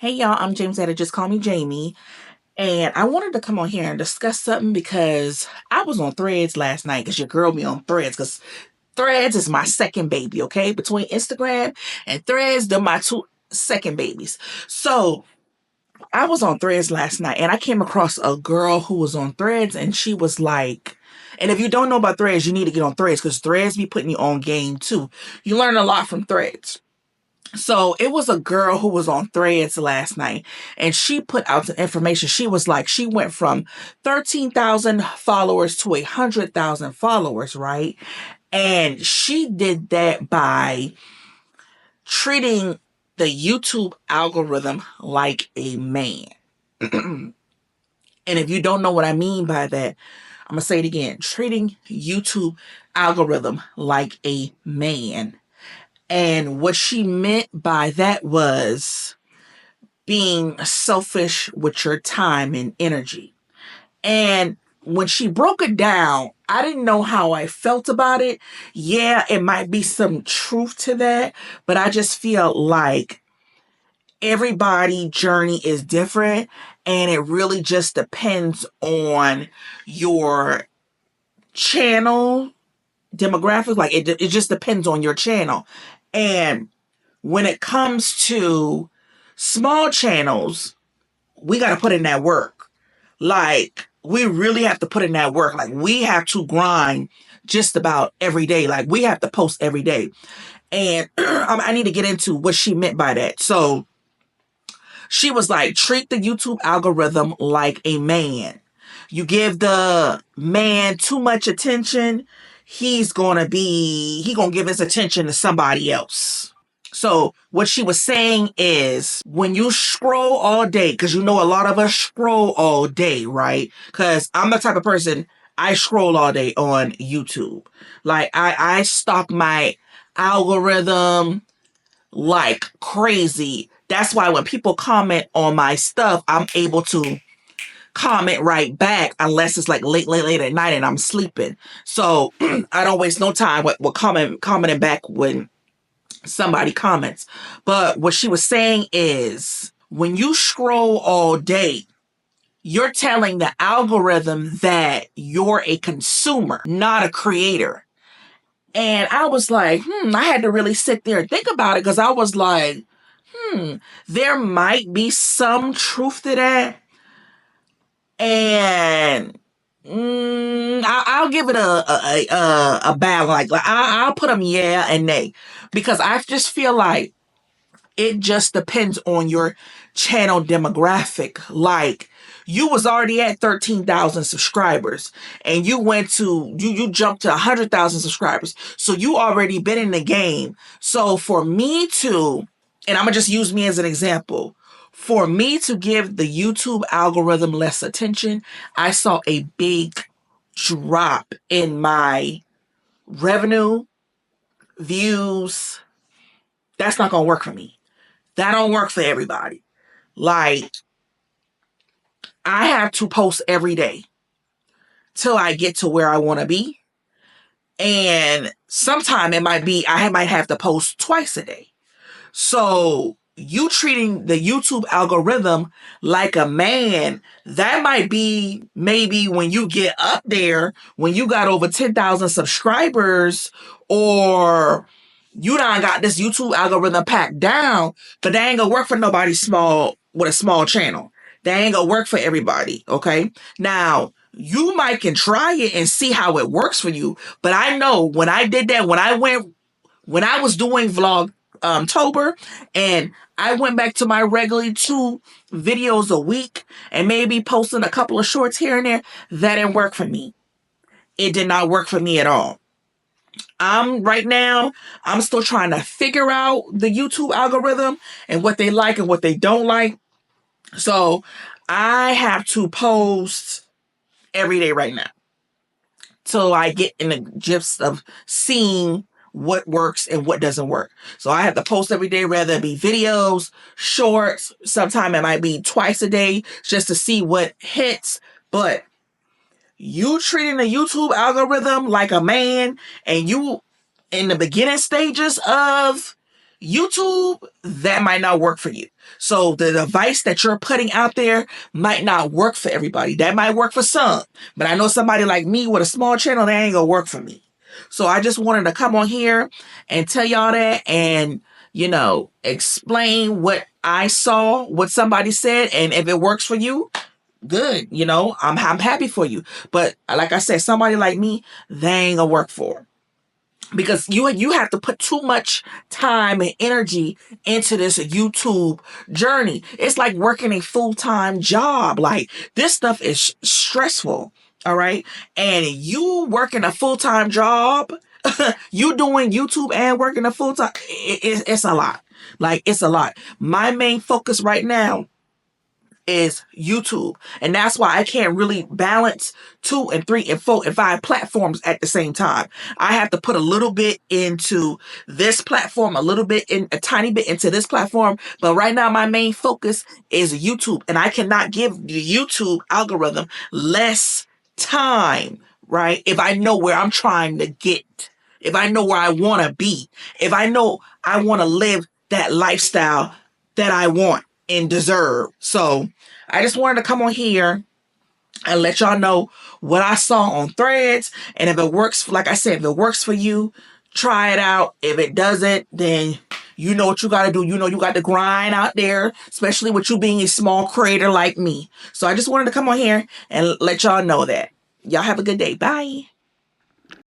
Hey y'all, I'm James Etta, just call me Jamie. And I wanted to come on here and discuss something because I was on Threads last night because your girl be on Threads because Threads is my second baby, okay? Between Instagram and Threads, they're my two second babies. So I was on Threads last night and I came across a girl who was on Threads and she was like, and if you don't know about Threads, you need to get on Threads because Threads be putting you on game too. You learn a lot from Threads. So it was a girl who was on Threads last night and she put out the information. She was like, she went from 13,000 followers to 100,000 followers, right? And she did that by treating the YouTube algorithm like a man. And if you don't know what I mean by that, I'm going to say it again. Treating YouTube algorithm like a man. And what she meant by that was being selfish with your time and energy. And when she broke it down, I didn't know how I felt about it. Yeah, it might be some truth to that, but I just feel like everybody's journey is different and it really just depends on your channel demographics. Like it just depends on your channel. And when it comes to small channels, we got to put in that work. Like, we really have to put in that work. Like, we have to grind just about every day. Like, we have to post every day. And I need to get into what she meant by that. So, she was like, treat the YouTube algorithm like a man. You give the man too much attention, he's going to give his attention to somebody else. So what she was saying is when you scroll all day, because you know a lot of us scroll all day, right? Because I'm the type of person, I scroll all day on YouTube. Like I stalk my algorithm like crazy. That's why when people comment on my stuff, I'm able to comment right back unless it's like late at night and I'm sleeping. So I don't waste no time with commenting back when somebody comments. But what she was saying is when you scroll all day, you're telling the algorithm that you're a consumer, not a creator. And I was like, I had to really sit there and think about it because I was like, there might be some truth to that. And I'll give it a bad like I'll put them yeah and nay because I just feel like it just depends on your channel demographic. Like you was already at 13,000 subscribers and you went to you jumped to 100,000 subscribers, so you already been in the game. So for me to, and I'm gonna just use me as an example. For me to give the YouTube algorithm less attention, I saw a big drop in my revenue, views. That's not going to work for me. That don't work for everybody. Like, I have to post every day till I get to where I want to be. And sometime it might be, I might have to post twice a day. So you treating the YouTube algorithm like a man, that might be maybe when you get up there, when you got over 10,000 subscribers, or you done got this YouTube algorithm packed down, but that ain't gonna work for nobody small with a small channel. That ain't gonna work for everybody, okay? Now, you might can try it and see how it works for you, but I know when I did that, when I was doing vlog Tober and I went back to my regularly 2 videos a week and maybe posting a couple of shorts here and there, that didn't work for me. It did not work for me at all. Right now, I'm still trying to figure out the YouTube algorithm and what they like and what they don't like. So I have to post every day right now till I get in the gist of seeing what works and what doesn't work. So I have to post every day, whether it be videos, shorts. Sometimes it might be twice a day just to see what hits. But you treating the YouTube algorithm like a man, and you in the beginning stages of YouTube, that might not work for you. So the advice that you're putting out there might not work for everybody. That might work for some, but I know somebody like me with a small channel, that ain't gonna work for me. So I just wanted to come on here and tell y'all that, and explain what I saw, what somebody said, and if it works for you, good. I'm happy for you. But like I said, somebody like me, they ain't gonna work for, because you have to put too much time and energy into this YouTube journey. It's like working a full-time job. Like, this stuff is stressful, all right? And you working a full-time job, you doing YouTube and working a full-time, it's a lot. Like, it's a lot. My main focus right now is YouTube. And that's why I can't really balance 2 and 3 and 4 and 5 platforms at the same time. I have to put a little bit into this platform, a tiny bit into this platform. But right now, my main focus is YouTube. And I cannot give the YouTube algorithm less time, right? If I know where I'm trying to get, if I know where I want to be, if I know I want to live that lifestyle that I want and deserve. So I just wanted to come on here and let y'all know what I saw on Threads. And if it works, like I said, if it works for you, try it out. If it doesn't, then you know what you got to do. You know you got to grind out there, especially with you being a small creator like me. So I just wanted to come on here and let y'all know that. Y'all have a good day. Bye.